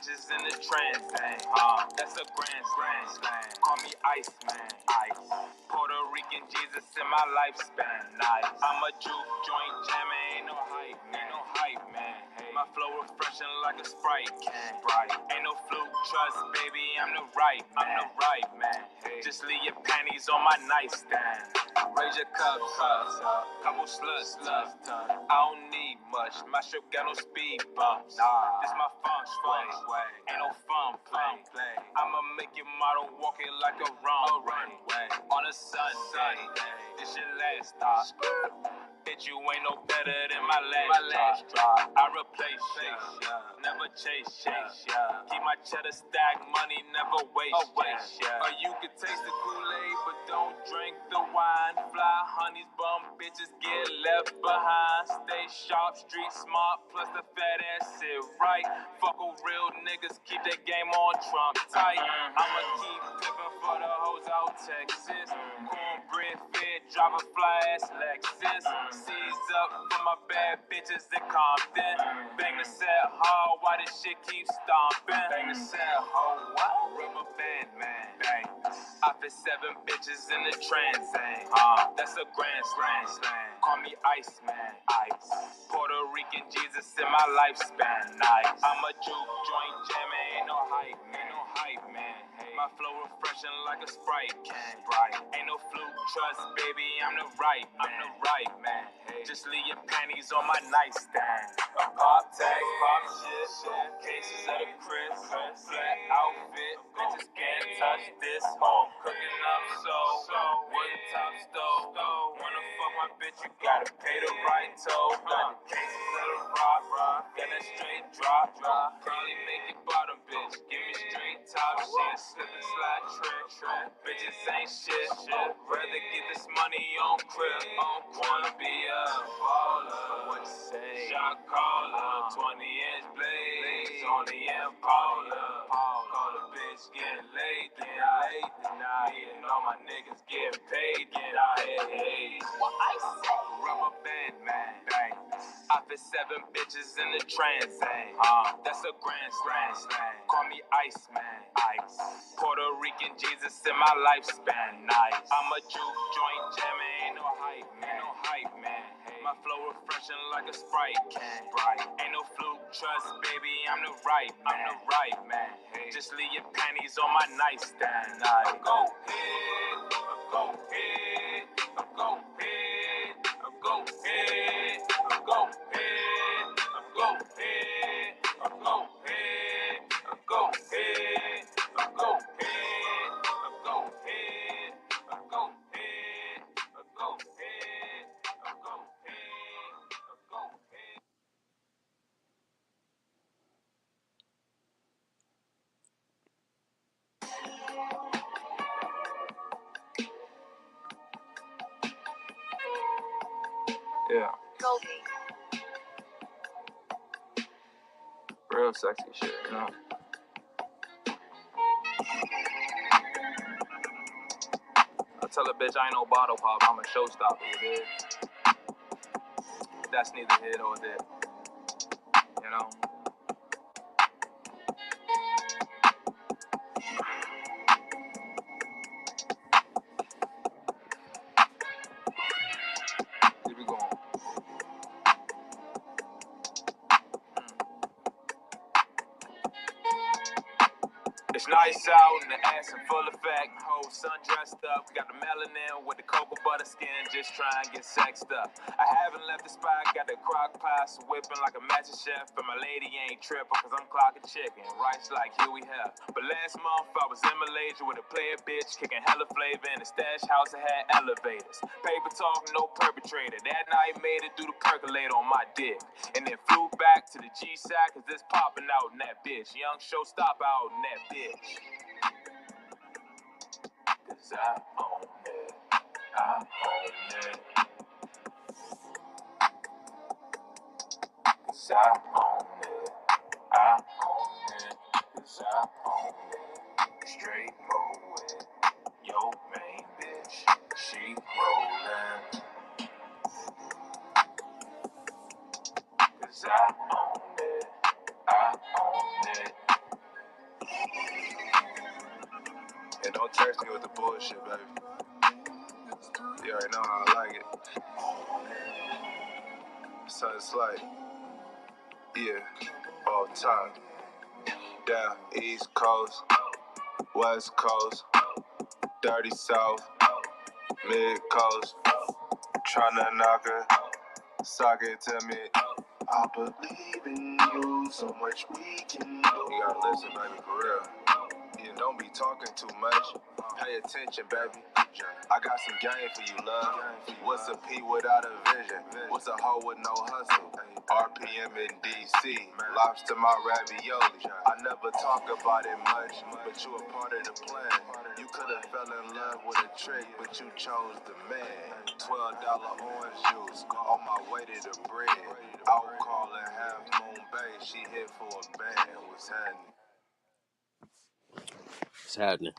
bitches in the trans thing. That's a grand slam. Call me Iceman. Ice. Puerto Rican Jesus in my lifespan. Nice. I'm a juke joint jammer, ain't no hype, man. Hey. My flow refreshing like a Sprite can. Ain't no fluke, trust, baby, I'm the right man. Hey. Just leave your panties on my nightstand. Raise your cups, couple sluts. I don't need much, my strip got no speed bumps. This my funk way, ain't no fun play. I'ma make your model walk it like a runway. On a Sunday, this your last stop. Bitch, you ain't no better than my last drop. I replace ya, never chase ya. Keep my cheddar stack, money never waste ya. Or you can taste the Kool-Aid, but don't drink the wine. Fly honeys, bum bitches get left behind. Stay sharp, street smart, plus the fat ass sit right. Fuck with real niggas, keep that game on Trump tight. I'ma keep pimping for the hoes out Texas. Cornbread fed, drive a fly ass Lexus. Seize up for my bad bitches in Compton. Bang the set hard, why this shit keep stomping? Bang the set hard, what? Rubber band, man. Bang. I fit 7 bitches in the trans thing. That's a grand slam. Call me Iceman. Ice. Puerto Rican Jesus in my lifespan. Nice. I'm a juke joint jammer, ain't no hype, man. Hey. My flow refreshing like a Sprite can. Ain't no fluke, trust, baby, I'm the right man. Hey. Just leave your panties on my nightstand. Pop tags, pop shit, cases of the Chris, flat outfit, bitches can't touch this. Home cooking up so wooden top stove. Wanna fuck my bitch, you gotta pay the right toll. Cases of the rock, got that straight drop. Probably make it bottom, bitch. Give me straight top shit, slip and slide trick. Bitches ain't shit. Rather get this money on crib. Wanna be a baller. What you say? Shot caller, 20-inch blades on the Impala. Call the bitch, get laid tonight. Me and all my niggas get paid. Hey. What I say? Rubber band, man. Bang. I fit 7 bitches in the trans thing. That's a grand slam. Call me Iceman. Ice. Puerto Rican Jesus in my lifespan. Nice. I'm a juke joint jammer, ain't no hype, man. Hey. My flow refreshing like a Sprite can. Ain't no fluke, trust, baby, I'm the right man. Hey. Just leave your panties on my nightstand. Go ahead. Yeah. Real sexy shit, you know? I tell a bitch I ain't no bottle pop, I'm a showstopper, you dig? That's neither here nor there, you know? Keep it going. It's nice out and the ass in full effect. Whole sun dressed up, got the melanin with the cocoa butter skin, just trying to get sexed up. I haven't left the spot, got the crock pot, so whipping like a master chef. But my lady ain't tripping, cause I'm clocking chicken, rice like Huey Hef. But last month I was in Malaysia with a player bitch, kicking hella flavor in the stash house that had elevators. Paper talk, no perpetrator. That night made it through the percolator on my dick. And then flew back to the G-Sack, cause it's popping out in that bitch. Young showstopper out in that bitch. Cause I own it. Cause I own it. Cause I own it. Straight mowing. Yo, main bitch. She rollin'. Cause I own it. Don't text me with the bullshit, baby. You already know how I like it. So it's like, yeah, all time. Down East Coast, West Coast, Dirty South, Mid Coast. Tryna knock her, sock it to me. I believe in you, so much we can do. You gotta listen, baby, for real. Yeah, don't be talking too much. Pay attention, baby. I got some game for you, love. What's a P without a vision? What's a hoe with no hustle? RPM in DC, lobster my ravioli. I never talk about it much, but you a part of the plan. You could've fell in love with a trick, but you chose the man. $12 orange juice, on my way to the bread. Out calling Half Moon Bay, she hit for a band. What's happening? What's happening?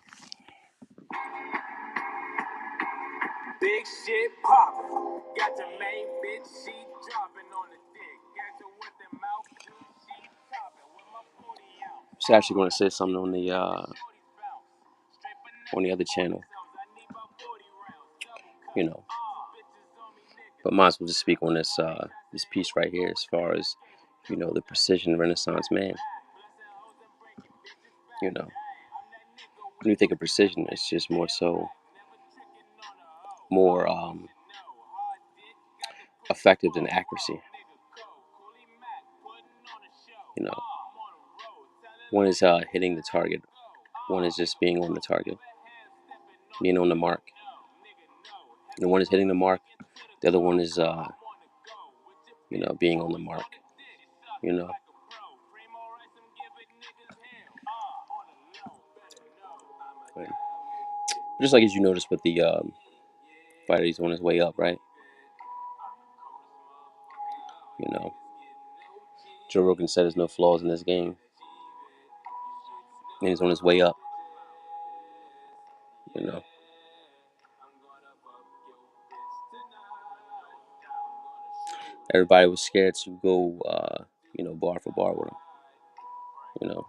Big shit poppin'. Got your main bitch, she dropping on the dick. Got you with the mouth, she topping with my 40 ounce. I was actually going to say something on the other channel, you know, but might as well just speak on this piece right here as far as, you know, the precision Renaissance man. You know, when you think of precision, it's just more effective than accuracy. You know, one is hitting the target, one is just being on the target, being on the mark. And one is hitting the mark, the other one is you know, being on the mark. You know, right. Just like as you noticed with the fighter, he's on his way up, right? You know, Joe Rogan said there's no flaws in this game, and he's on his way up. You know, everybody was scared to go, you know, bar for bar with him. You know,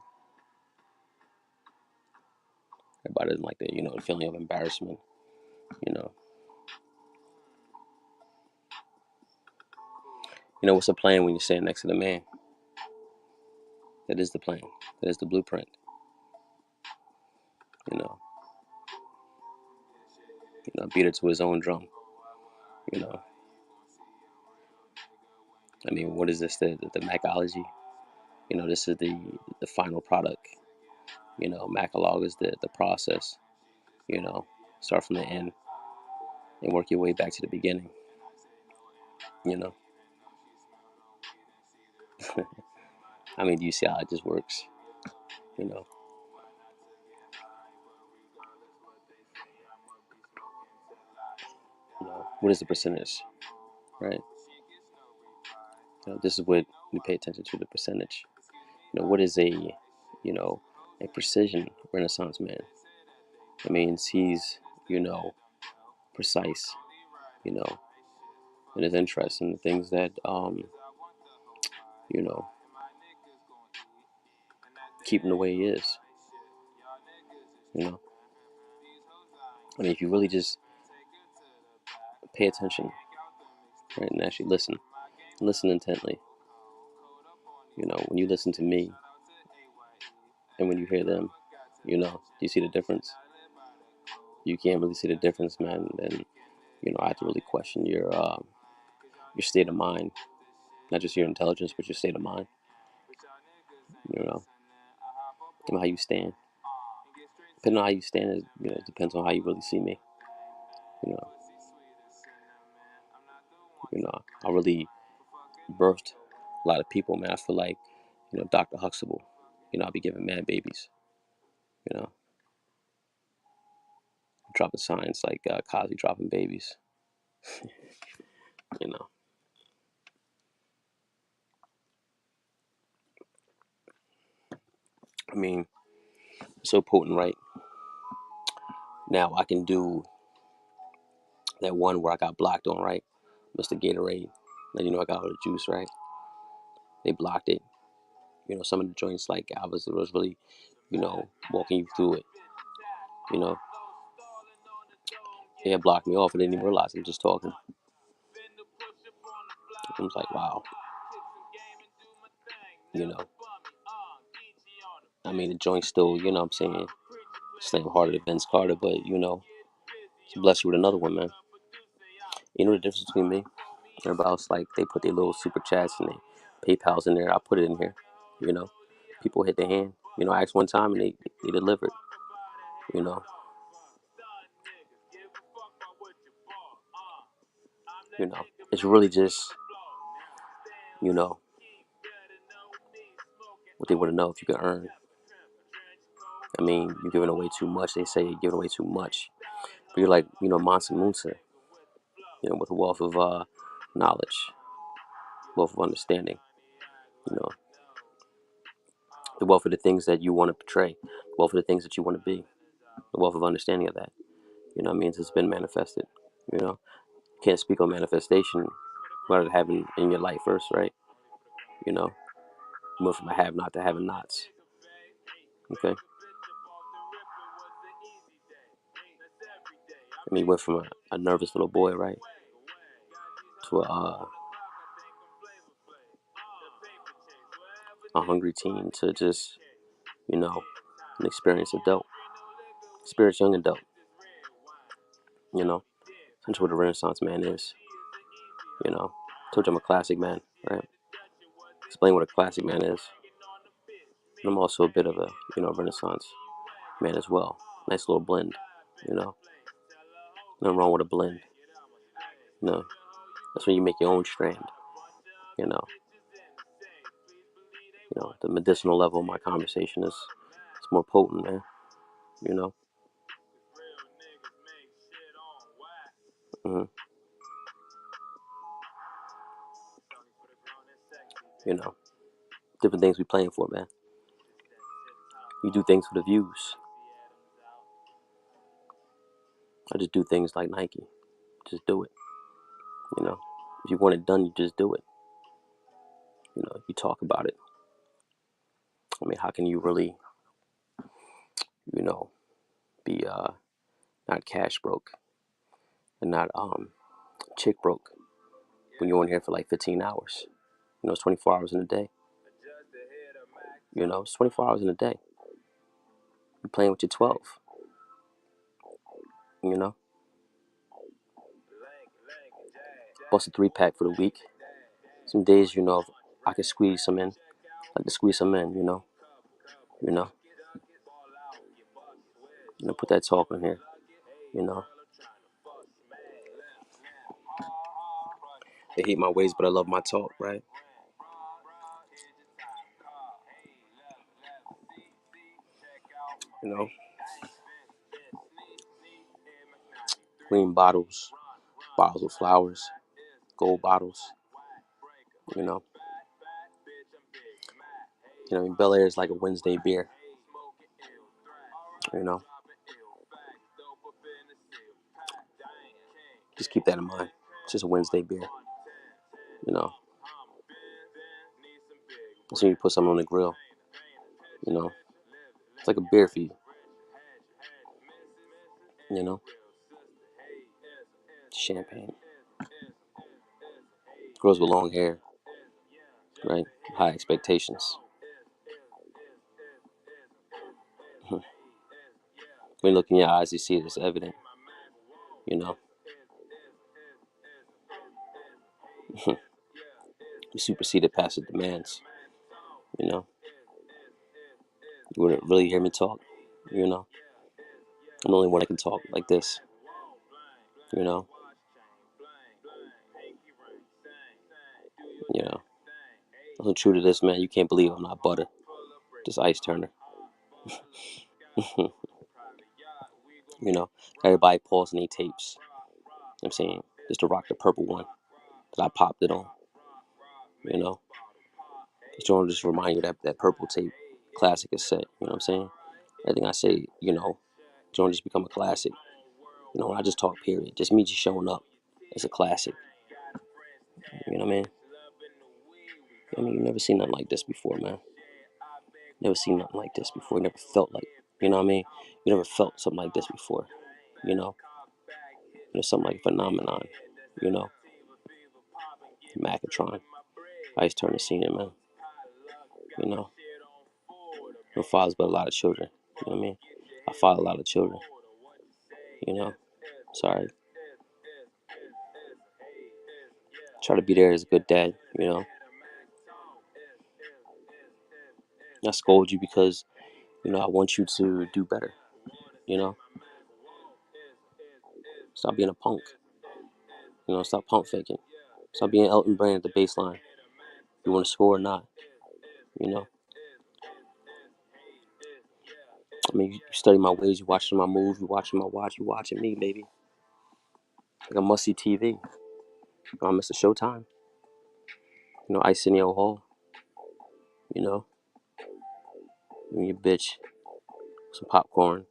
everybody doesn't like the, you know, the feeling of embarrassment. You know, what's the plan when you're standing next to the man? That is the plan. That is the blueprint. You know, beat it to his own drum. You know, I mean, what is this? The Mackology. You know, this is the final product. You know, Mackology is the process. You know, start from the end and work your way back to the beginning. You know, I mean, do you see how it just works? You know, what is the percentage, right? You know, this is what we pay attention to, the percentage. You know, what is you know, a precision Renaissance man? It means he's, you know, precise, you know, in his interests and the things that, you know, keep him the way he is. You know, I mean, if you really just pay attention, right, and actually listen intently. You know, when you listen to me and when you hear them, you know, do you see the difference? You can't really see the difference, man. Then, you know, I have to really question your state of mind, not just your intelligence, but your state of mind. You know, and how you stand. Depending on how you stand, you know, it depends on how you really see me. You know, I really birthed a lot of people, man. I feel like, you know, Dr. Huxtable. You know, I'll be giving man babies. You know, dropping signs like Cosby dropping babies. You know, I mean, so potent, right? Now I can do that one where I got blocked on, right? Mr. Gatorade. Now you know I got all the juice, right? They blocked it. You know, some of the joints, like I was really, you know, walking you through it. You know, They had blocked me off and didn't even realize I was just talking. I was like, wow. You know. I mean, the joint still, you know what I'm saying, slam harder than Vince Carter, but, you know, it's blessed you with another one, man. You know the difference between me? Everybody else, like, they put their little super chats and they PayPals in there. I put it in here, you know. People hit their hand. You know, I asked one time and they delivered, you know. You know, it's really just, you know, what they want to know if you can earn. I mean, you're giving away too much. They say you're giving away too much. But you're like, you know, Mansa Musa, you know, with a wealth of knowledge, wealth of understanding, you know, the wealth of the things that you want to portray, the wealth of the things that you want to be, the wealth of understanding of that. You know what I mean? It's been manifested. You know, you can't speak on manifestation without it having in your life first, right? You know, you went from a have not to having nots. Okay. I mean, you went from a nervous little boy, right, to a hungry teen to just, you know, an experienced adult, experienced young adult. You know, that's what a Renaissance man is. You know, told you I'm a classic man, right? Explain what a classic man is. And I'm also a bit of a, you know, Renaissance man as well. Nice little blend, you know. Nothing wrong with a blend. No, that's when you make your own strand. You know, the medicinal level of my conversation is it's more potent, man. You know, mm-hmm. You know, different things we playing for, man. You do things for the views. I just do things like Nike. Just do it. You know, if you want it done, you just do it. You know, you talk about it. I mean, how can you really, you know, be not cash broke and not chick broke when you're on here for like 15 hours? You know, it's 24 hours in a day. You know, it's 24 hours in a day. You're playing with your 12. You know, bust a 3-pack for the week. Some days, you know, I can squeeze some in. I like to squeeze some in. You know, put that talk in here. You know, they hate my ways, but I love my talk, right? You know, green bottles, bottles of flowers, gold bottles. You know, Bel Air is like a Wednesday beer. You know, just keep that in mind. It's just a Wednesday beer. You know, so you put something on the grill. You know, it's like a beer for you. You know, champagne. Girls with long hair, right? High expectations. When you look in your eyes, you see it. It's evident. You know, you superseded past the demands. You know, you wouldn't really hear me talk. You know, I'm the only one that can talk like this. You know, you know. I'm true to this, man. You can't believe I'm not butter. Just ice turner. You know, everybody pausing their tapes. I'm saying just to rock the purple one that I popped it on. You know, just remind you that purple tape classic is set. You know what I'm saying? Everything I say, just become a classic. You know, when I just talk, period, just me just showing up, it's a classic. You know what I mean? You never seen nothing like this before, man. Never seen nothing like this before. You never felt like, you know what I mean? You never felt something like this before. You know, something like a phenomenon, you know, Mackotron. I used to turn the scene in, man. You know, no fathers but a lot of children. You know what I mean? I father a lot of children. You know, sorry. Try to be there as a good dad. You know, I scold you because I want you to do better. You know, stop being a punk. Stop pump faking. Stop being Elton Brand at the baseline. You want to score or not? You know, I mean, you study my ways, you watching my moves, you watching my watch, you watching me, baby. Like a must see TV. I miss the Showtime. Arsenio Hall. You know, and your bitch, some popcorn,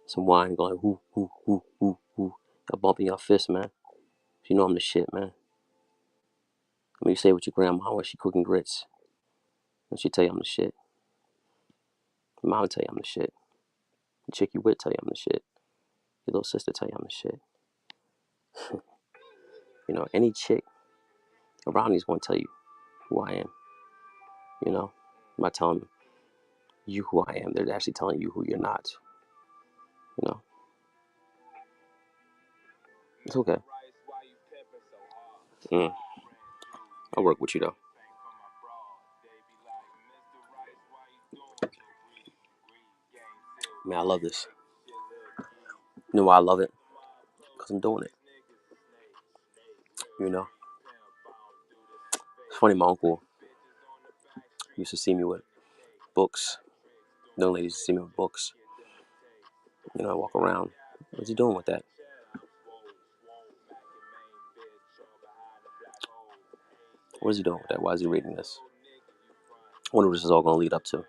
some wine, going whoo whoo whoo whoo whoo. Y'all bumping your fist, man. You know I'm the shit, man. I mean, you say with your grandma when she cooking grits, and she tell you I'm the shit. Your mom tell you I'm the shit. The chick you with tell you I'm the shit. Your little sister tell you I'm the shit. Any chick around me is gonna tell you who I am. I'm not telling you who I am. They're actually telling you who you're not. You know, it's okay. Mm. I'll work with you though. Man, I love this. You know why I love it? Because I'm doing it. It's funny, my uncle used to see me with books. Young ladies used to see me with books. I walk around. What's he doing with that? What is he doing with that? Why is he reading this? I wonder what this is all going to lead up to.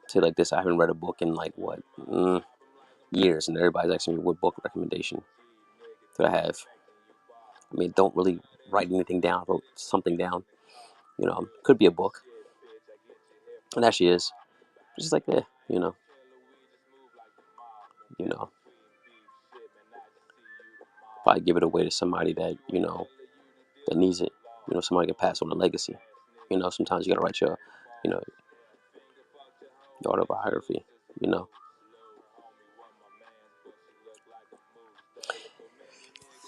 Say like this, I haven't read a book in like what? Years, and everybody's asking me what book recommendation that I have. I mean, don't really write anything down. I wrote something down. Could be a book. And actually is. It's just like, you know, probably give it away to somebody that, that needs it. Somebody can pass on a legacy. Sometimes you gotta write your autobiography, you know.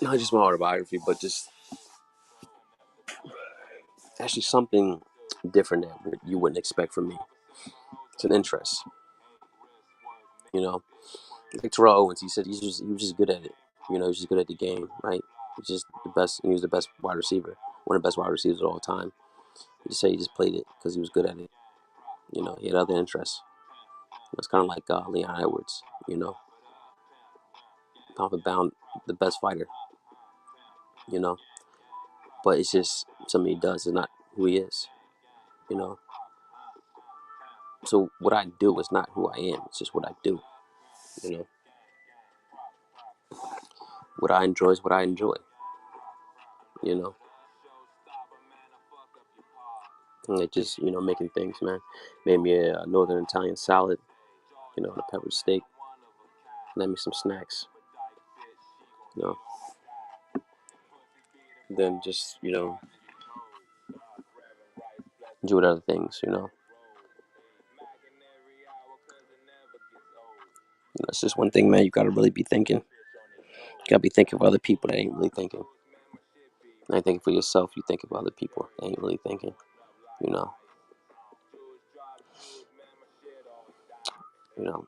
Not just my autobiography, but just actually something different that you wouldn't expect from me. It's an interest, you know. Like Terrell Owens, he said he was just good at it. He was just good at the game, right? He's just the best. He was the best wide receiver, one of the best wide receivers of all time. He just said he just played it because he was good at it. He had other interests. It's kind of like Leon Edwards, pound for pound, the best fighter, you know. But it's just something he does, it's not who he is, you know. So what I do is not who I am. It's just what I do, you know. What I enjoy is what I enjoy, you know. And it just, making things, man. Made me a northern Italian salad, and a pepper steak. Let me some snacks, you know. Then just, enjoy other things, It's just one thing, man. You gotta really be thinking. You gotta be thinking of other people that ain't really thinking. You ain't thinking for yourself. You think of other people that ain't really thinking. You know. You know.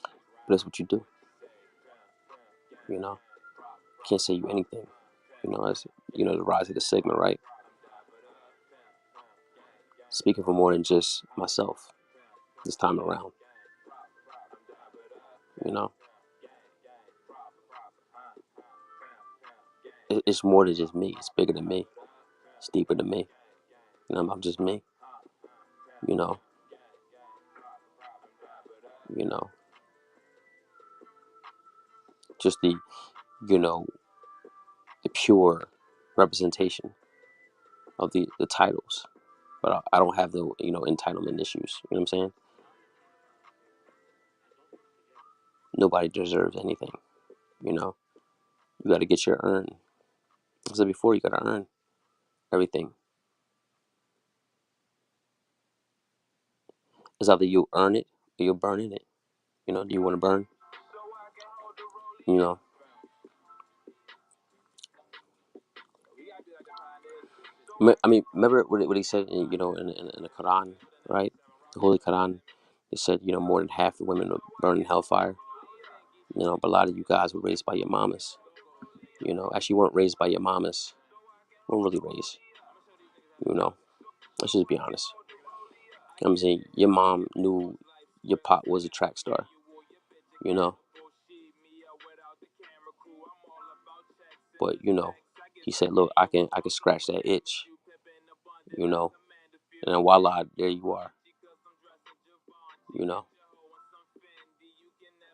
But that's what you do. You know. Can't say you anything. As the rise of the Sigma, right? Speaking for more than just myself this time around. You know. It's more than just me. It's bigger than me. It's deeper than me. I'm just me. You know. You know. Just you know, the pure representation of the titles. But I don't have the, entitlement issues. You know what I'm saying? Nobody deserves anything. You know, you got to get your earn. Like I said before, you got to earn everything. It's either you earn it or you're burning it. You know, do you want to burn? You know, I mean, remember what he said, you know, in the Quran, right? The Holy Quran. He said, you know, more than half the women will burn in hellfire. You know, but a lot of you guys were raised by your mamas. You know, actually weren't raised by your mamas. Weren't really raised. You know, let's just be honest. You know what I'm saying, your mom knew your pop was a track star. You know, but you know, he said, look, I can scratch that itch. You know, and then voila, there you are. You know,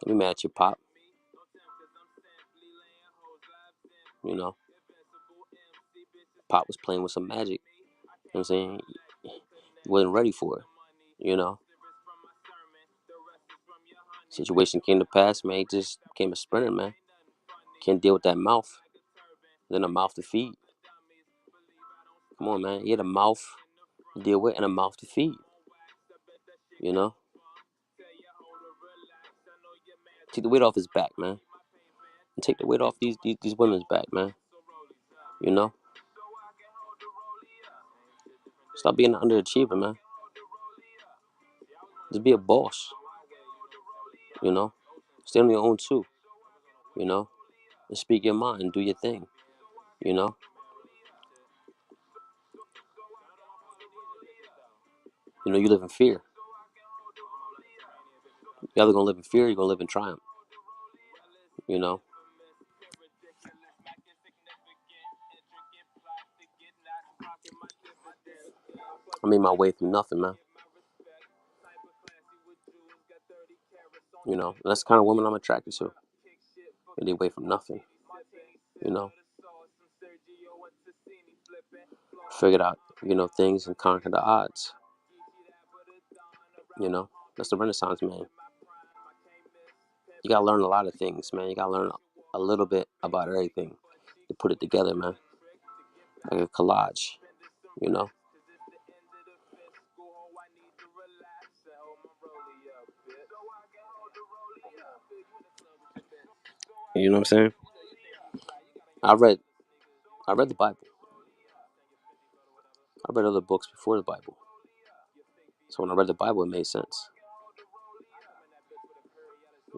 don't be mad at your pop. You know, pop was playing with some magic. You know what I'm saying, he wasn't ready for it. You know, situation came to pass, man. He just became a sprinter, man. Can't deal with that mouth. Then a mouth to feed. Come on, man. He had a mouth to deal with and a mouth to feed. You know, take the weight off his back, man. And take the weight off these women's back, man. You know, stop being an underachiever, man. Just be a boss. You know, stand on your own too. You know, and speak your mind, do your thing. You know, you live in fear. You're either gonna live in fear or you're gonna live in triumph. You know, I made my way through nothing, man. You know, and that's the kind of woman I'm attracted to. And they wait from nothing. You know, figured out, things and conquer the odds. You know, that's the Renaissance man. You gotta learn a lot of things, man. You gotta learn a little bit about everything to put it together, man. Like a collage, you know. You know what I'm saying? I read, I read the Bible. I read other books before the Bible. So when I read the Bible, it made sense.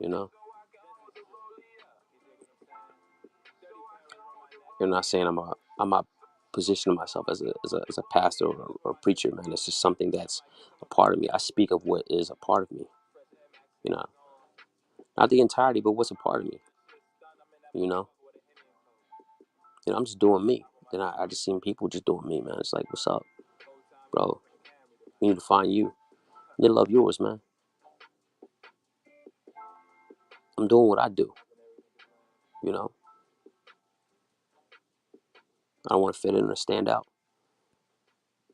You know, you're not saying I'm not positioning myself as a pastor or a preacher, man. It's just something that's a part of me. I speak of what is a part of me. You know, not the entirety, but what's a part of me. You know, I'm just doing me. Then I just seen people just doing me, man. It's like, what's up, bro? You need to find you. You need to love yours, man. I'm doing what I do. You know, I don't want to fit in or stand out.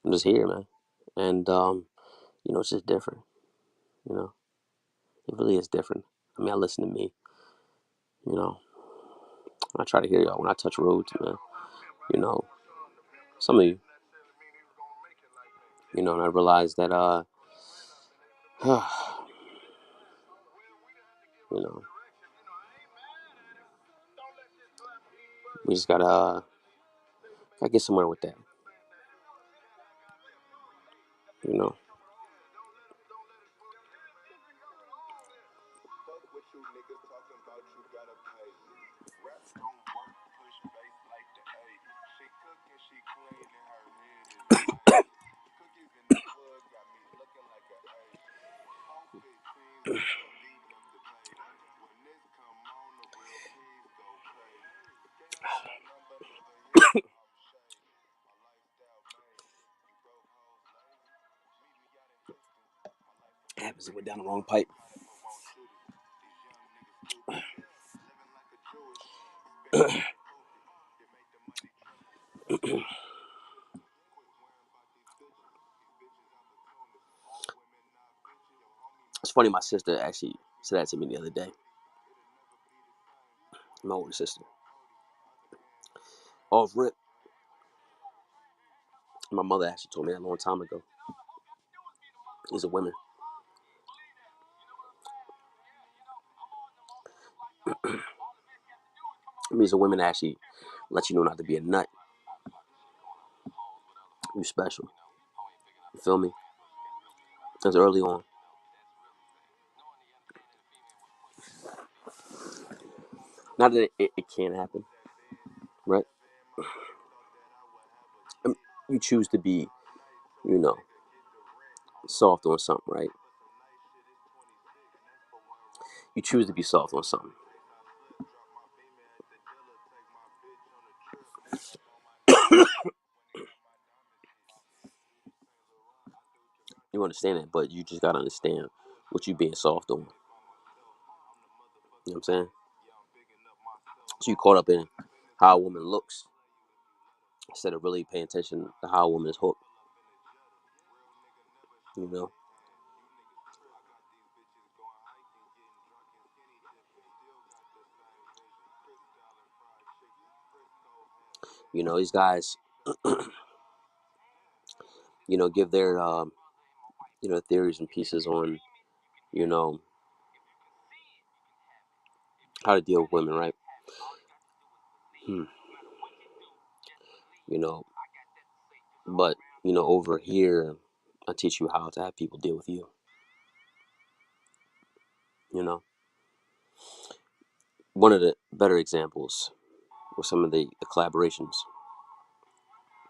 I'm just here, man. And it's just different. You know, it really is different. I mean, I listen to me. You know, I try to hear y'all when I touch roads, man. You know, some of you. And I realize that you know, we just gotta get somewhere with that. You know. It happens it went down the wrong pipe. It's funny, my sister actually said that to me the other day. my older sister. Off rip, my mother actually told me that a long time ago. These are women. These are women that actually let you know not to be a nut. You special. You feel me? That's early on. Not that it can't happen, right? You choose to be, you know, soft on something, right? You choose to be soft on something. You understand that, but you just gotta understand what you being soft on. You know what I'm saying? So you caught up in how a woman looks instead of really paying attention to how a woman is hooked. You know, these guys, give their theories and pieces on you know how to deal with women, right? Hmm. You know, but over here, I teach you how to have people deal with you. You know, one of the better examples was some of the collaborations.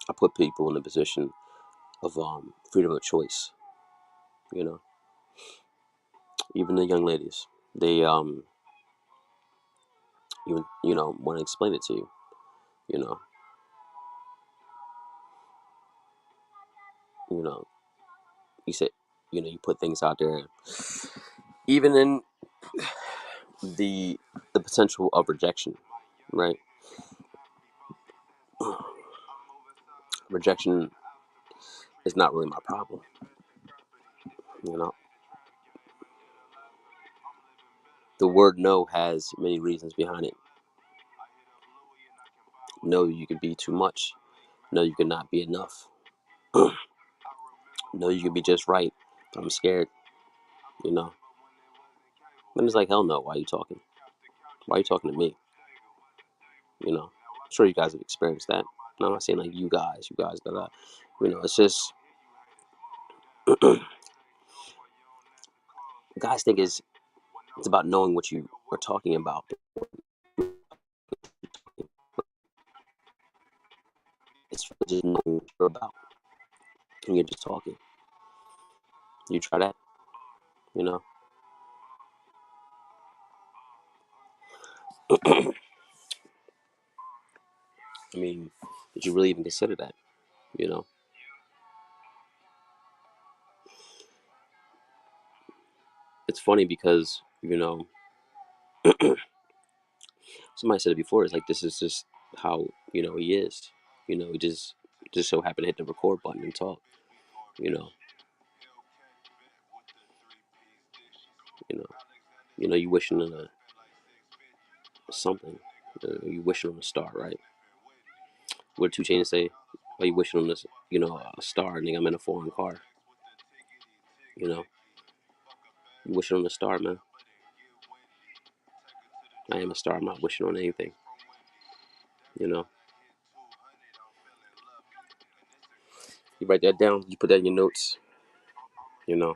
I put people in a position of freedom of choice. You know, even the young ladies, they even want to explain it to you. You know, you know, you said you put things out there, even in the potential of rejection, right? Rejection is not really my problem. You know, the word no has many reasons behind it. No, you can be too much. No, you cannot be enough. No, you can be just right. I'm scared. You know, and it's like hell no. Why are you talking? Why are you talking to me? I'm sure you guys have experienced that. And I'm not saying like you guys that it's just guys think it's about knowing what you are talking about. It's just knowing what you're about, and you're just talking. You try that, you know. I mean, did you really even consider that? You know, it's funny because somebody said it before. It's like this is just how he is. He just so happened to hit the record button and talk. You know, you know, you wishing on a something. You wishing on a star, right? What did 2 Chainz say? Are you wishing on this? A star, nigga. I'm in a foreign car. You know, you wishing on a star, man. I am a star. I'm not wishing on anything. You know, you write that down. You put that in your notes. You know,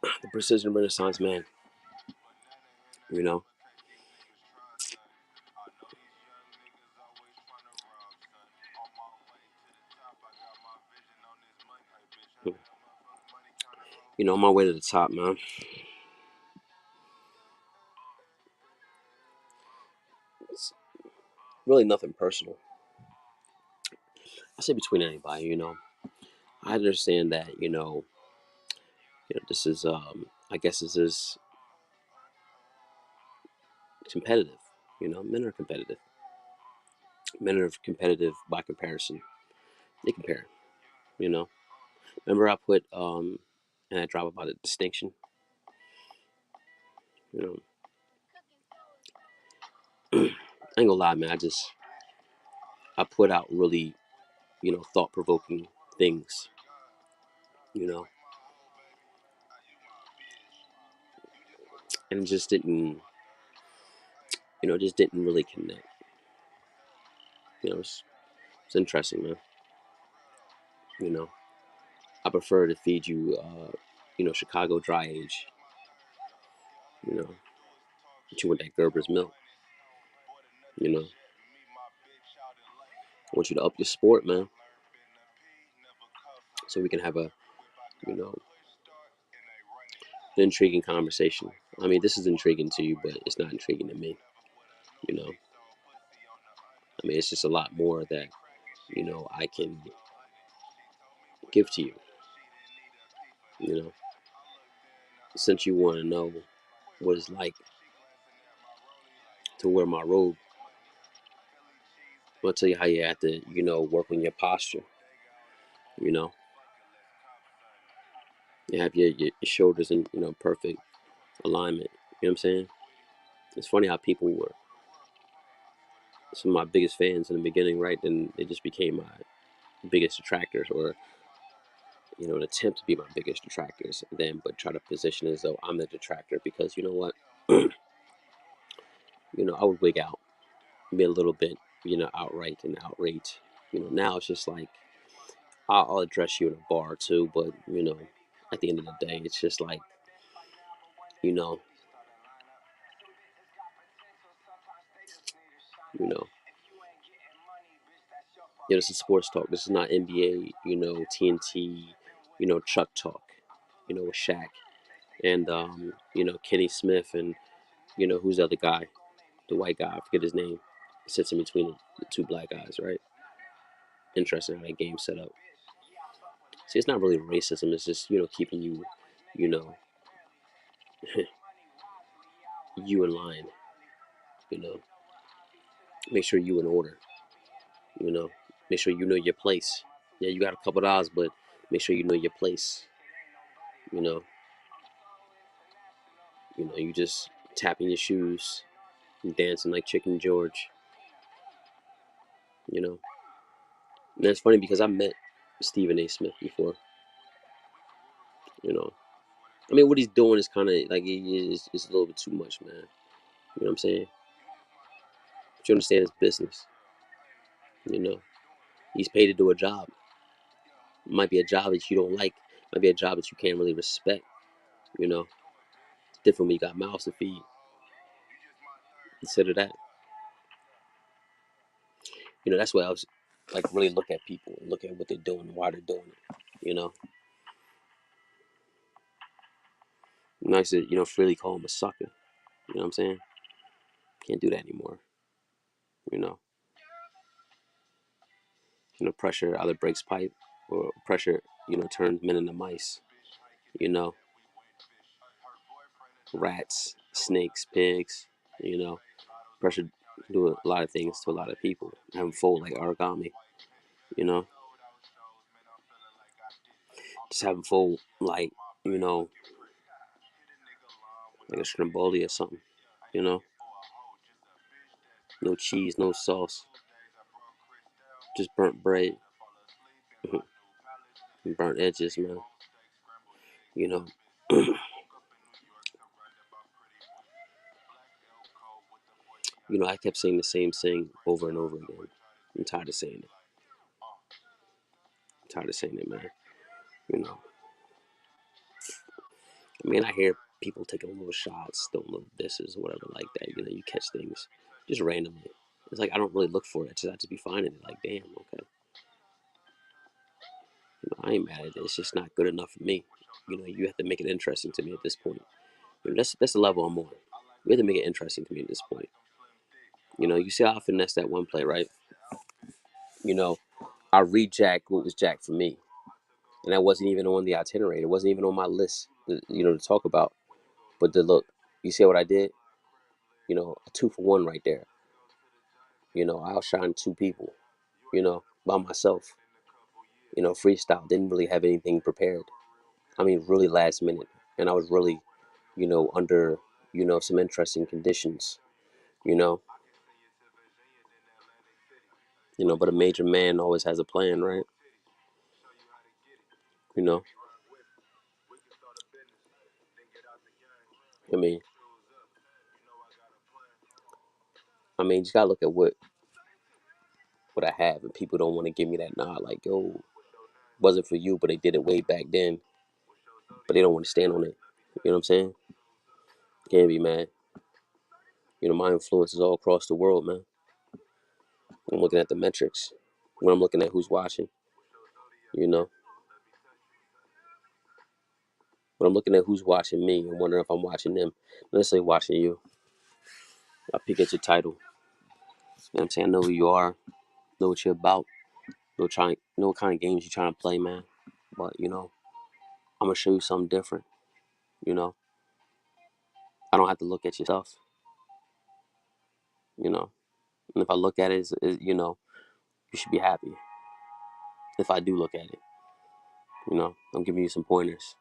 the precision renaissance man. You know, on my way to the top, man. It's really nothing personal. I say between anybody. I understand that. This is I guess this is competitive. Men are competitive. Men are competitive by comparison. They compare. You know. Remember I put and I drop about a distinction. You know, I ain't gonna lie, man. I put out really, thought provoking things. You know, and it just didn't really connect. It's interesting, man. You know, I prefer to feed you, Chicago dry age. You know, but you want that Gerber's milk. You know, I want you to up your sport, man, so we can have you know, an intriguing conversation. I mean, this is intriguing to you, but it's not intriguing to me. You know, I mean, it's just a lot more that I can give to you. You know, since you want to know what it's like to wear my robe, I'll tell you how you have to, work on your posture. You know, you have your shoulders in, perfect alignment. You know what I'm saying? It's funny how people were some of my biggest fans in the beginning, right? Then they just became my biggest detractors, or an attempt to be my biggest detractors. Then, but try to position as though I'm the detractor because you know what? I would wig out, be a little bit, outright and outrage. Now it's just like I'll address you in a bar too, but at the end of the day, it's just like you know, you know, this is sports talk. This is not NBA, TNT, Chuck talk, with Shaq and Kenny Smith and who's the other guy, the white guy, I forget his name. He sits in between the two black guys, right? Interesting how that game set up. See, it's not really racism. It's just keeping you, you know, you in line. You know, make sure you in order. You know, make sure you know your place. Yeah, you got a couple dollars, but make sure you know your place. You know, you just tapping your shoes and dancing like Chicken George. You know, and that's funny because I met Stephen A. Smith before. You know, I mean, what he's doing is kind of like is a little bit too much, man. You know what I'm saying? But you understand his business. You know, he's paid to do a job. It might be a job that you don't like. It might be a job that you can't really respect. You know, it's different when you got mouths to feed. Consider that. That's why I was like really look at people and look at what they're doing, why they're doing it. You know, nice to freely call him a sucker. You know what I'm saying? Can't do that anymore. You know, pressure either breaks pipe or pressure turns men into mice. You know, rats, snakes, pigs. You know, pressure do a lot of things to a lot of people. Have them fold like origami. You know, just have them fold like like a stromboli or something. You know, no cheese, no sauce, just burnt bread, burnt edges, man. You know, I kept saying the same thing over and over again. I'm tired of saying it. I'm tired of saying it, man. You know, I mean, I hear people taking little shots, throwing little disses or whatever like that. You catch things just randomly. It's like I don't really look for it. I just be finding it. Like, damn, okay. I ain't mad at it. It's just not good enough for me. You have to make it interesting to me at this point. That's the level I'm on. You have to make it interesting to me at this point. You see how I finesse that one play, right? You know, I rejacked what was jacked for me, and that wasn't even on the itinerary. It wasn't even on my list, to talk about. But look, you see what I did? A 2 for 1 right there. I outshined two people. By myself. Freestyle. Didn't really have anything prepared. I mean, really last minute, and I was really, under. some interesting conditions, you know, but a major man always has a plan, right? You know, I mean, you just gotta look at what I have, and people don't want to give me that nod, like, yo, wasn't for you, but they did it way back then, but they don't want to stand on it. You know what I'm saying? Can't be mad. My influence is all across the world, man. I'm looking at the metrics. When I'm looking at who's watching, you know, when I'm looking at who's watching me and wondering if I'm watching them, let's say watching you, I peek at your title. You know what I'm saying? I know who you are, know what you're about, know what kind of games you're trying to play, man. But I'm gonna show you something different. You know, I don't have to look at your stuff. You know, and if I look at it, you should be happy. If I do look at it, I'm giving you some pointers.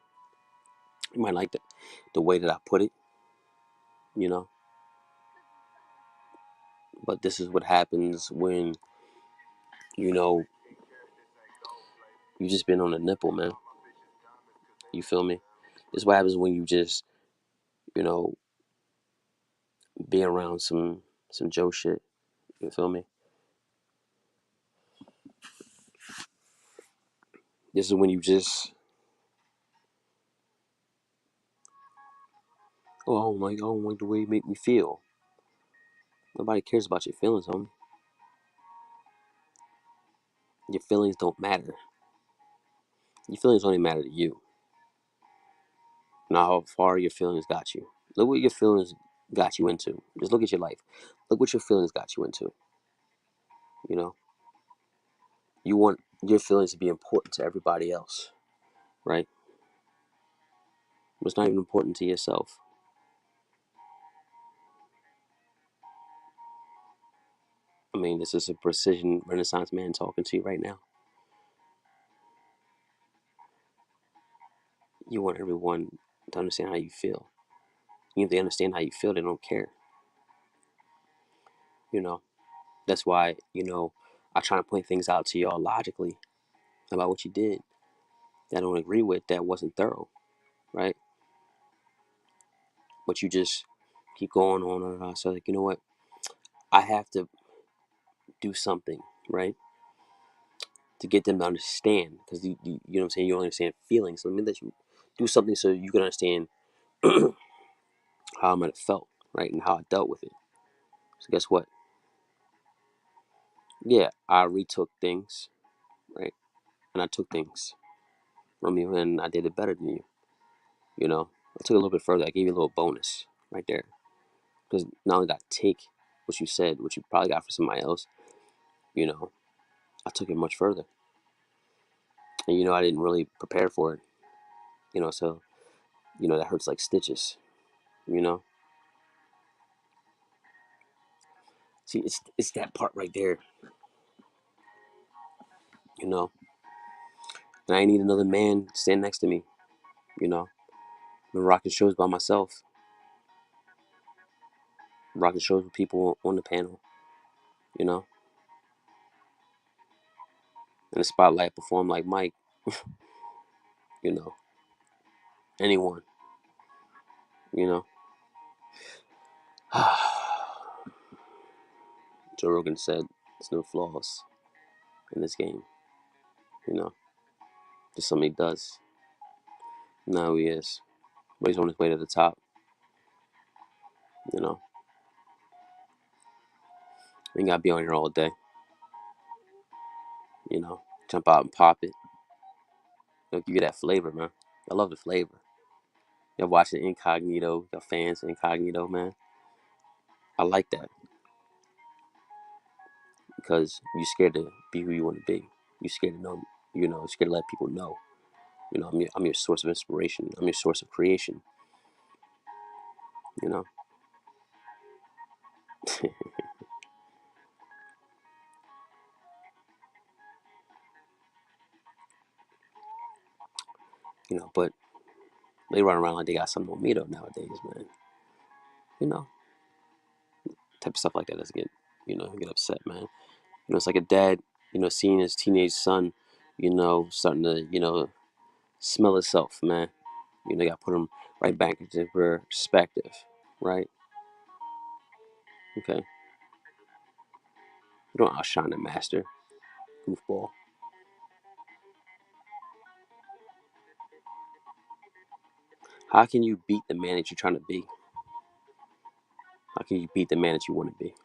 You might like the way that I put it, you know. But this is what happens when you know you just been on a nipple, man. You feel me? This is what happens when you just you know be around some Joe shit. You feel me? This is when you just I don't like the way you make me feel. Nobody cares about your feelings, homie. Your feelings don't matter. Your feelings only matter to you. Not how far your feelings got you. Look what your feelings got you into. Just look at your life. Look what your feelings got you into. You know, you want your feelings to be important to everybody else, right? But it's not even important to yourself. This is a precision Renaissance man talking to you right now. You want everyone to understand how you feel. Even if they understand how you feel, they don't care. You know, that's why, I try to point things out to y'all logically about what you did that I don't agree with, that wasn't thorough, right? But you just keep going on and on. So, like, you know what? I have to do something, right? To get them to understand. Because, you know what I'm saying? You don't understand feelings. So, let me let you do something so you can understand how I might have felt, right? And how I dealt with it. So, guess what? Yeah, I retook things, right? And I took things from you and I did it better than you. I took it a little bit further. I gave you a little bonus right there. Because not only did I take what you said, what you probably got for somebody else, you know, I took it much further. And I didn't really prepare for it. So that hurts like stitches. You know, see, it's that part right there. You know, and I need another man to stand next to me. I'm rocking shows by myself, rocking shows with people on the panel. You know, in the spotlight, perform like Mike. You know, anyone. You know, Joe Rogan said there's no flaws in this game. You know, just something he does. Now he is, but he's on his way to the top. You know, you ain't gotta be on here all day. Jump out and pop it. It'll give you that flavor, man. I love the flavor. You're watching Incognito, your fans Incognito, man. I like that because you're scared to be who you want to be. You're scared to know, scared to let people know. I'm your source of inspiration. I'm your source of creation. You know, but they run around like they got something on me though nowadays, man. You know, type of stuff like that doesn't get, get upset, man. It's like a dad, seeing his teenage son, starting to, smell himself, man. You got to put him right back into perspective, right? Okay. You don't outshine the master, goofball. How can you beat the man that you're trying to be? How can you beat the man that you want to be?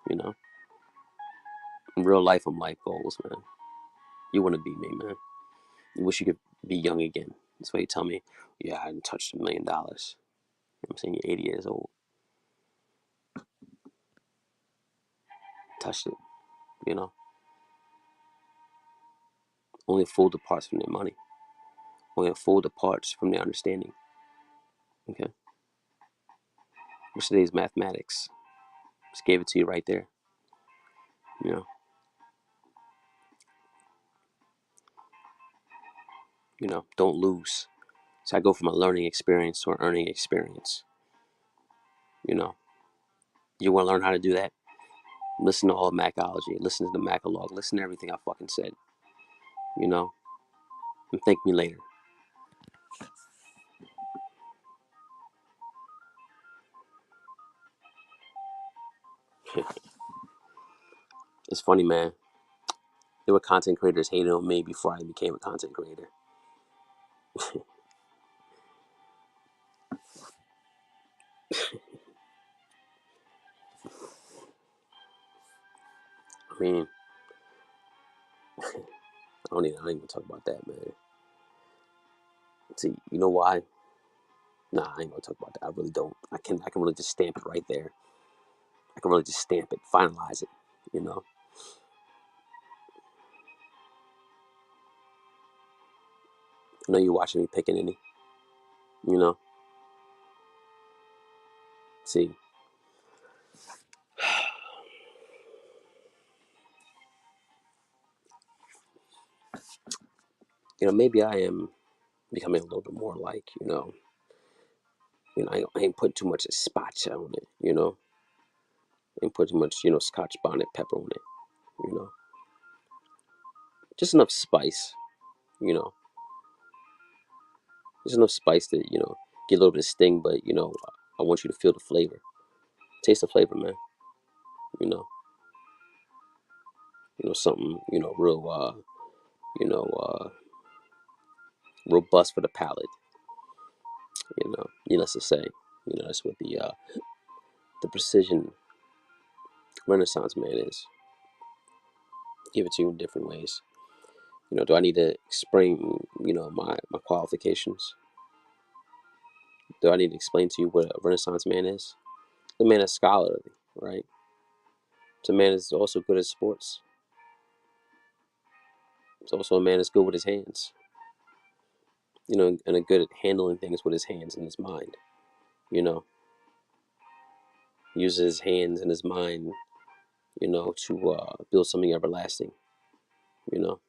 You know, in real life, I'm life goals, man. You want to be me, man. You wish you could be young again. That's why you tell me, yeah, I hadn't touched $1 million. I'm saying you're 80 years old. Touched it, you know. Only a fool departs from their money. Only a fool departs from their understanding. Okay. Yesterday's mathematics. Just gave it to you right there. You know. Don't lose. So I go from a learning experience to an earning experience. You know. You want to learn how to do that? Listen to all Mackology. Listen to the Mackology. Listen to everything I fucking said. You know. And thank me later. It's funny, man. There were content creators hating on me before I became a content creator. I mean, I don't even talk about that, man. See, you know why? Nah, I ain't gonna talk about that. I really don't. I can really just stamp it right there. I can really just stamp it, finalize it. You know. I know you're watching me picking any. You know. See, maybe I am becoming a little bit more like, I ain't putting too much scotch on it. I ain't putting too much, scotch bonnet pepper on it. You know, just enough spice. You know, just enough spice to, get a little bit of sting, but I want you to feel the flavor, taste the flavor, man. You know, something, real, you know, uh, robust for the palate. Needless to say, that's what the precision Renaissance man is. Give it to you in different ways. Do I need to explain, my qualifications? Do I need to explain to you what a Renaissance man is? The man is scholarly, right? It's a man is also good at sports. It's also a man that's good with his hands, and a good at handling things with his hands and his mind. You know, uses his hands and his mind, to build something everlasting. You know,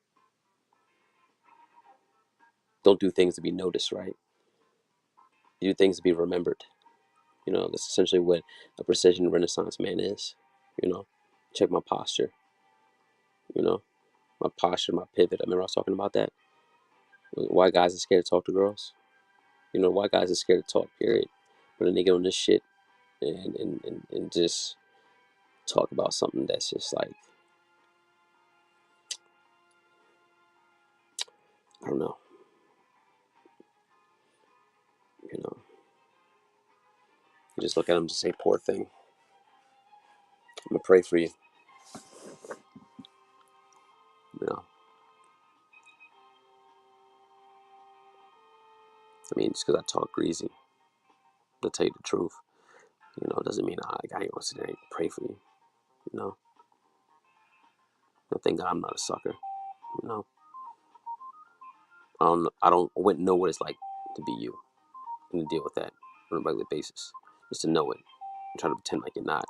don't do things to be noticed, right? You do things to be remembered. That's essentially what a precision Renaissance man is. You know, check my posture. You know, my posture, my pivot. I remember I was talking about that. Why guys are scared to talk to girls. Why guys are scared to talk, period. But then they get on this shit and just talk about something that's just like, I don't know. You know, you just look at them and say, poor thing. I'm going to pray for you. You know, I mean, just because I talk greasy, to tell you the truth, doesn't mean I ain't going to sit there and pray for you. You know, thank God I'm not a sucker. You know, I wouldn't know what it's like to be you and to deal with that on a regular basis. Just to know it and try to pretend like you're not.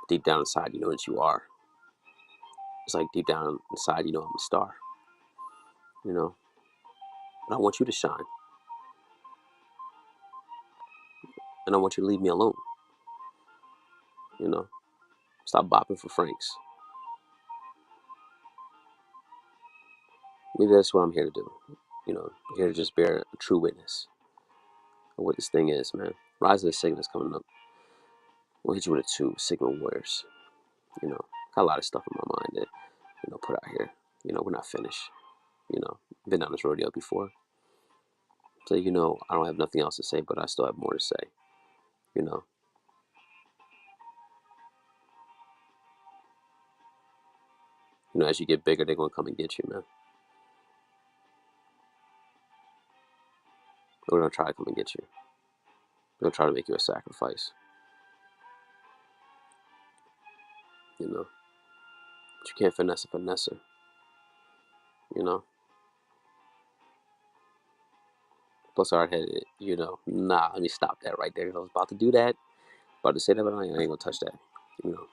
Deep down inside, you know that you are. It's like deep down inside, I'm a star. You know, but I want you to shine. and I want you to leave me alone. You know, stop bopping for Franks. Maybe that's what I'm here to do. You know, I'm here to just bear a true witness of what this thing is, man. Rise of the Sigma's coming up. We'll hit you with a 2, Sigma Warriors. You know, got a lot of stuff in my mind that, put out here. We're not finished. Been down this rodeo before. So, I don't have nothing else to say, but I still have more to say. You know, as you get bigger, they're going to come and get you, man. They're going to try to come and get you. They're going to try to make you a sacrifice. But you can't finesse a finesser. You know? Plus, hard headed, nah, let me stop that right there. I was about to do that. About to say that, but I ain't going to touch that. You know?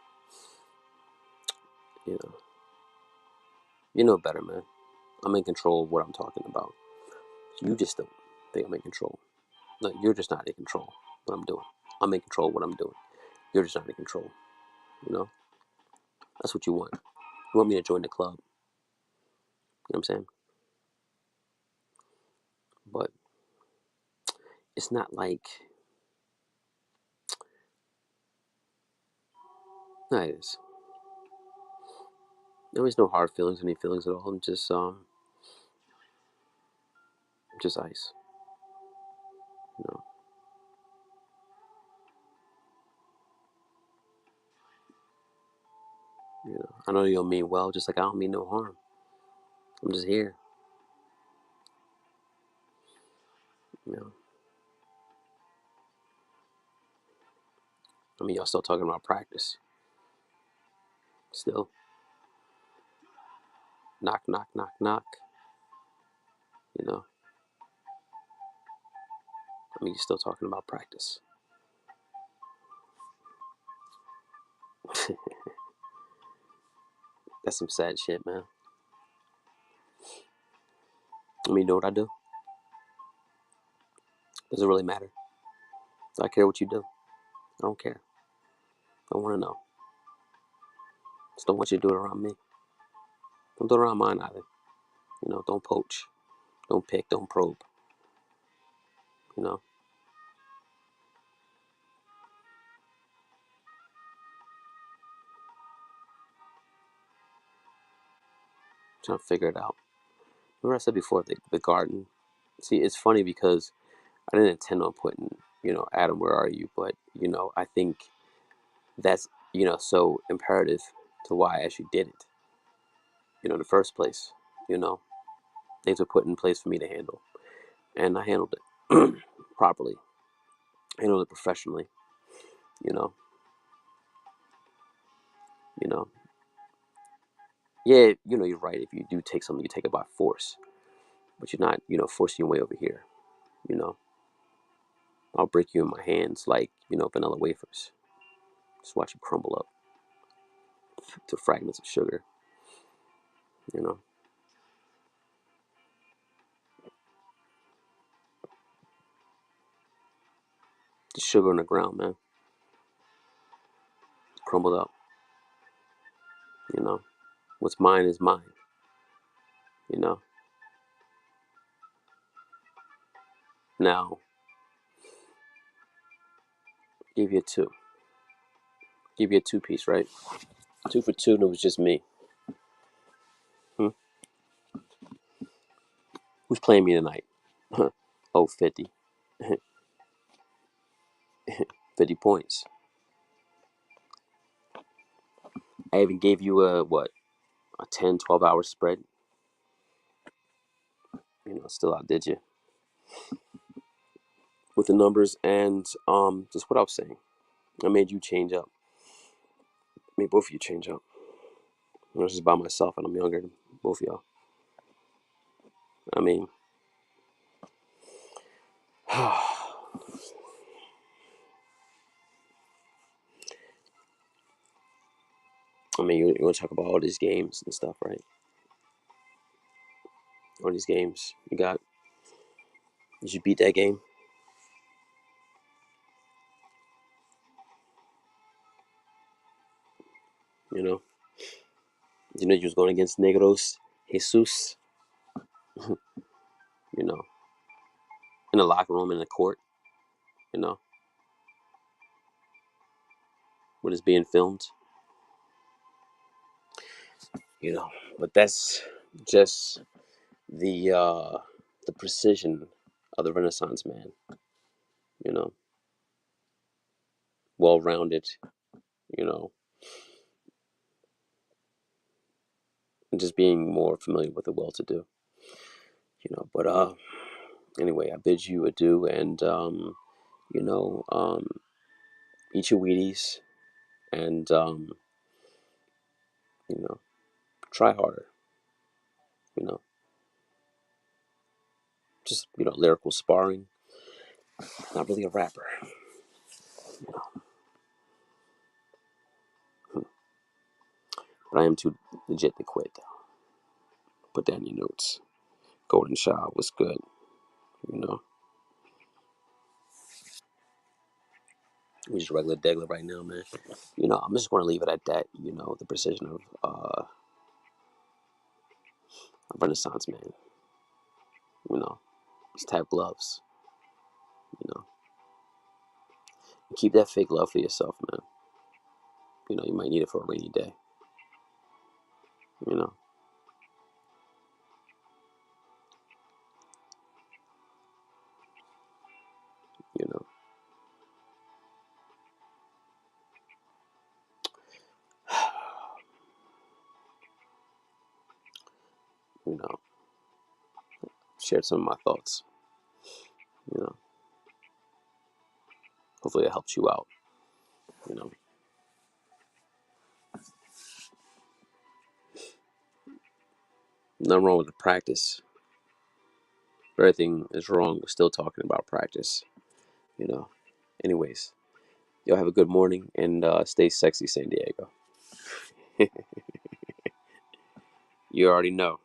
You know? You know better, man. I'm in control of what I'm talking about. You just don't think I'm in control. No, you're just not in control of what I'm doing. I'm in control of what I'm doing. You're just not in control. You know? That's what you want. You want me to join the club. You know what I'm saying? But it's not like, no, it is. There is no hard feelings, any feelings at all. I'm just ice. You know? I know you don't mean well, just like I don't mean no harm. I'm just here. You know? I mean, y'all still talking about practice. Still. Knock, knock, knock, knock. You know? I mean, you're still talking about practice. That's some sad shit, man. I mean, you know what I do? Does it really matter? Do I care what you do? I don't care. I don't want to know. Just don't want you to do it around me. Don't do it around mine either. Don't poach. Don't pick. Don't probe. You know? Trying to figure it out. Remember I said before, the garden? See, it's funny because I didn't intend on putting, Adam, where are you? But, I think that's, so imperative to why I actually did it, in the first place. You know, things were put in place for me to handle. And I handled it properly, handled it professionally, you know, you know. Yeah, you're right. If you do take something, you take it by force. But you're not, forcing your way over here, you know. I'll break you in my hands like, vanilla wafers. Just watch you crumble up to fragments of sugar, you know. Just sugar on the ground, man. Crumbled up, you know. What's mine is mine, you know. Now, give you a 2. Give you a 2-piece, right? 2 for 2, and it was just me. Hmm? Who's playing me tonight? Oh, 50. 50 points. I even gave you a 10, 12 hour spread. Still outdid you with the numbers and just what I was saying. I made you change up. I made both of you change up. I was just by myself and I'm younger than both of y'all. I mean, you want to talk about all these games and stuff, right? All these games you got. Did you beat that game? You know, you was going against Negros Jesus. You know, in the locker room, in the court. You know, when it's being filmed. You know, but that's just the precision of the Renaissance man. You know, well rounded. You know, and just being more familiar with the well-to-do. You know, but anyway, I bid you adieu, and you know, eat your Wheaties, and you know, try harder. You know, just lyrical sparring. Not really a rapper. You know, but I am too legit to quit. Put that in your notes. Golden Child was good. You know, we just regular degler right now, man. You know, I'm just going to leave it at that. You know, the precision of a Renaissance man. You know, just have gloves. You know, and keep that fake love for yourself, man. You know, you might need it for a rainy day. You know, you know, you know. Shared some of my thoughts. You know, hopefully it helps you out. You know, nothing wrong with the practice. Everything is wrong with still talking about practice. You know. Anyways, y'all have a good morning and stay sexy, San Diego. You already know.